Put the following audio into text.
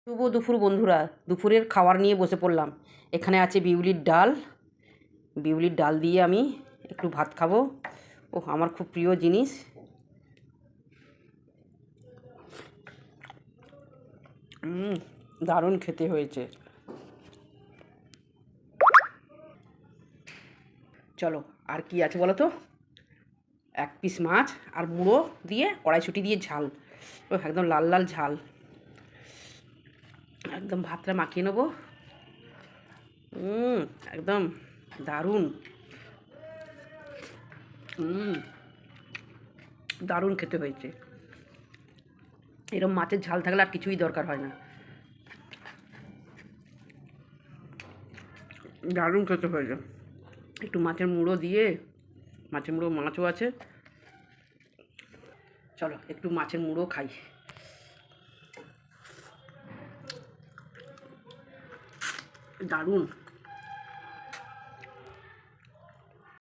শুভ দুপুর বন্ধুরা, দুপুরের খাবার নিয়ে বসে পড়লাম। এখানে আছে বিউলির ডাল দিয়ে আমি একটু ভাত খাবো। ও আমার খুব প্রিয় জিনিস। দারুণ খেতে হয়েছে। চলো, আর কি আছে বলো তো? এক পিস মাছ আর মুড়ো দিয়ে কড়াইশুঁটি দিয়ে ঝাল, ও একদম লাল লাল ঝাল। একদম ভাতটা মাখিয়ে নেবো। একদম দারুণ। দারুণ খেতে হয়েছে। এরকম মাছের ঝাল থাকলে আর কিছুই দরকার হয় না। দারুণ খেতে হয়েছে। একটু মাছের মুড়ো দিয়ে, মাছের মুড়ো মাছও আছে। চলো একটু মাছের মুড়ো খাই। দারুণ।